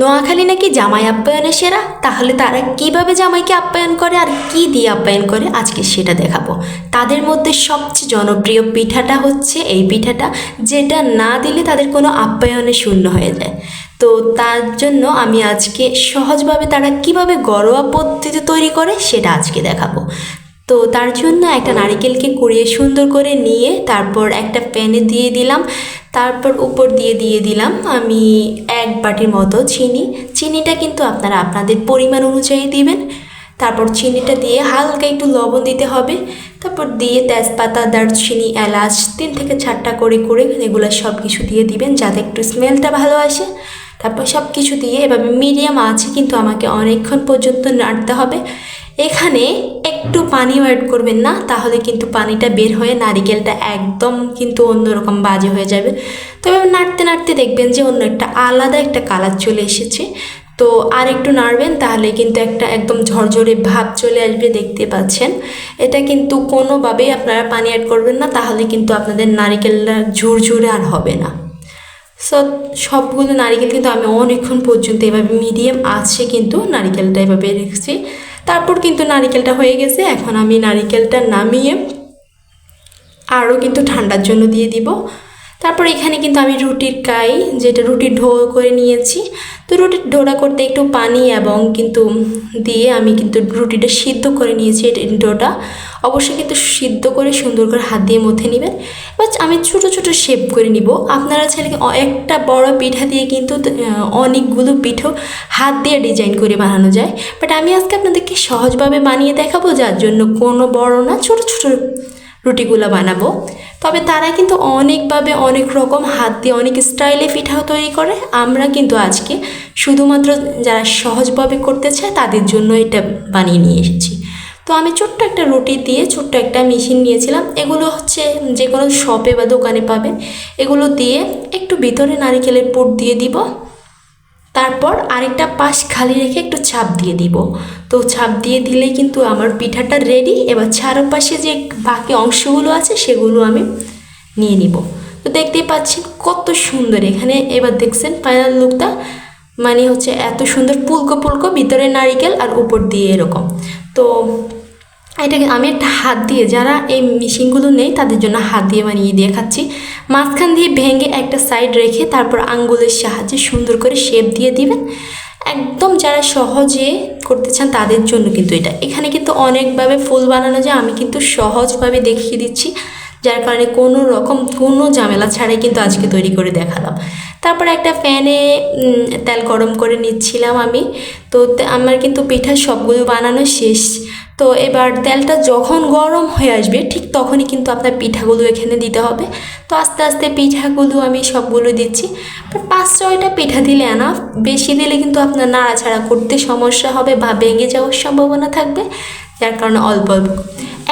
নোয়াখালী নাকি জামাই আপ্যায়নে সেরা। তাহলে তারা কিভাবে জামাইকে আপ্যায়ন করে আর কি দিয়ে আপ্যায়ন করে আজকে সেটা দেখাবো। তাদের মধ্যে সবচেয়ে জনপ্রিয় পিঠাটা হচ্ছে এই পিঠাটা, যেটা না দিলে তাদের কোনো আপ্যায়নে শূন্য হয়ে যায়। তো তার জন্য আমি আজকে সহজভাবে তারা কিভাবে ঘরোয়া পদ্ধতিতে তৈরি করে সেটা আজকে দেখাবো। তো তার জন্য একটা নারকেলকে কুড়িয়ে সুন্দর করে নিয়ে তারপর একটা প্যানে দিয়ে দিলাম, তারপর উপর দিয়ে দিলাম আমি 1 বাটির মতো চিনি। চিনিটা কিন্তু আপনারা আপনাদের পরিমাণ অনুযায়ী দিবেন। তারপর চিনিটা দিয়ে হালকা একটু লবণ দিতে হবে। তারপর দিয়ে তেজপাতা, দারচিনি, এলাচ 3 থেকে 4টা করে এগুলো সব কিছু দিয়ে দিবেন যাতে একটু স্মেলটা ভালো আসে। তারপর সব কিছু দিয়ে এভাবে মিডিয়াম আছে কিন্তু আমাকে অনেকক্ষণ পর্যন্ত নাড়তে হবে। এখানে একটু পানিও অ্যাড করবেন না, তাহলে কিন্তু পানিটা বের হয়ে নারিকেলটা একদম কিন্তু অন্যরকম বাজে হয়ে যাবে। তবে নাড়তে নাড়তে দেখবেন যে অন্য একটা আলাদা একটা কালার চলে এসেছে। তো আর একটু নাড়বেন, তাহলে কিন্তু একটা একদম ঝরঝরে ভাব চলে আসবে, দেখতে পাচ্ছেন। এটা কিন্তু কোনোভাবেই আপনারা পানি অ্যাড করবেন না, তাহলে কিন্তু আপনাদের নারিকেলটা ঝুরঝুরে আর হবে না। সবগুলো নারিকেল কিন্তু আমি অনেকক্ষণ পর্যন্ত এভাবে মিডিয়াম আছে কিন্তু নারিকেলটা এভাবে রেখেছি। তারপর কিন্তু নারিকেলটা হয়ে গেছে। এখন আমি নারিকেলটা নামিয়ে আরও কিন্তু ঠান্ডার জন্য দিয়ে দিব। তারপর এখানে কিন্তু আমি রুটির কাই, যেটা রুটির ডো করে নিয়েছি। তো রুটির ডোটা করতে একটু পানি এবং কিন্তু দিয়ে আমি কিন্তু রুটিটা সিদ্ধ করে নিয়েছি। ডোটা অবশ্যই কিন্তু সিদ্ধ করে সুন্দর করে হাত দিয়ে মথে নেবেন। এবার আমি ছোটো ছোটো শেপ করে নিব। আপনারা চাইলে একটা বড় পিঠা দিয়ে কিন্তু অনেকগুলো পিঠো হাত দিয়ে ডিজাইন করে বানানো যায়, বাট আমি আজকে আপনাদেরকে সহজভাবে বানিয়ে দেখাবো, যার জন্য কোনো বড় না, ছোটো ছোটো রুটিগুলো বানাবো। তবে তারা কিন্তু অনেকভাবে অনেক রকম হাত দিয়ে অনেক স্টাইলে পিঠাও তৈরি করে। আমরা কিন্তু আজকে শুধুমাত্র যারা সহজভাবে করতে চায় তাদের জন্য এটা বানিয়ে নিয়ে এসেছি। তো আমি ছোট্ট একটা রুটি দিয়ে ছোট্ট একটা মেশিন নিয়েছিলাম। এগুলো হচ্ছে যে কোনো শপে বা দোকানে পাবেন। এগুলো দিয়ে একটু ভিতরে নারকেলের পুর দিয়ে দিব। তারপর আরেকটা পাশ খালি রেখে একটু চাপ দিয়ে দিব। তো চাপ দিয়ে দিলেই কিন্তু আমার পিঠাটা রেডি। এবার চারপাশে যে বাকি অংশগুলো আছে সেগুলো আমি নিয়ে নিব। তো দেখতেই পাচ্ছেন কত সুন্দর এখানে। এবার দেখছেন ফাইনাল লুকটা, মানে হচ্ছে এত সুন্দর পুলকো পুলকো, ভিতরে নারিকেল আর উপর দিয়ে এরকম। তো এটাকে আমি একটা হাত দিয়ে, যারা এই মেশিনগুলো নেই তাদের জন্য হাত দিয়ে বানিয়ে দিয়ে খাচ্ছি। মাঝখান দিয়ে ভেঙে একটা সাইড রেখে তারপর আঙ্গুলের সাহায্যে সুন্দর করে শেপ দিয়ে দিবেন। একদম যারা সহজে করতে চান তাদের জন্য কিন্তু এটা। এখানে কিন্তু অনেকভাবে ফুল বানানো যায়, আমি কিন্তু সহজভাবে দেখিয়ে দিচ্ছি, যার কারণে কোনো রকম কোনো ঝামেলা ছাড়াই কিন্তু আজকে তৈরি করে দেখালাম। তারপর একটা প্যানে তেল গরম করে নিচ্ছিলাম আমি। তো আমার কিন্তু পিঠা সবগুলো বানানো শেষ। তো এবার তেলটা যখন গরম হয়ে আসবে ঠিক তখনই কিন্তু আপনার পিঠাগুলো এখানে দিতে হবে। তো আস্তে আস্তে পিঠাগুলো আমি সবগুলো দিচ্ছি। বাট 5-6টা পিঠা দিলে এনাফ, বেশি দিলে কিন্তু আপনার নাড়াচাড়া করতে সমস্যা হবে বা ভেঙে যাওয়ার সম্ভাবনা থাকবে, যার কারণে অল্প অল্প।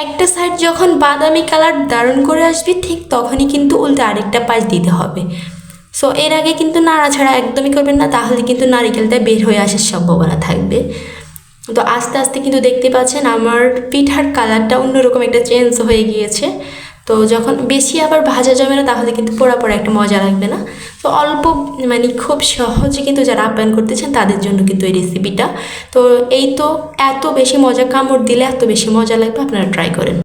একটা সাইড যখন বাদামি কালার ধারণ করে আসবে ঠিক তখনই কিন্তু উল্টে আরেকটা পাশ দিতে হবে। সো এর আগে কিন্তু নাড়াচাড়া একদমই করবেন না, তাহলে কিন্তু নারিকেলটা বের হয়ে আসার সম্ভাবনা থাকবে। তো আস্তে আস্তে কিন্তু দেখতে পাচ্ছেন আমার পিঠার কালারটা অন্যরকম একটা চেঞ্জ হয়ে গিয়েছে। তো যখন বেশি আবার ভাজা যাবে না, তাহলে কিন্তু পোড়া পোড়া একটা মজা লাগবে না। তো অল্প, মানে খুব সহজে কিন্তু যারা আপ্যায়ন করতেছেন তাদের জন্য কিন্তু এই রেসিপিটা। তো এই তো এত বেশি মজা, কামড় দিলে এত বেশি মজা লাগবে, আপনারা ট্রাই করেন।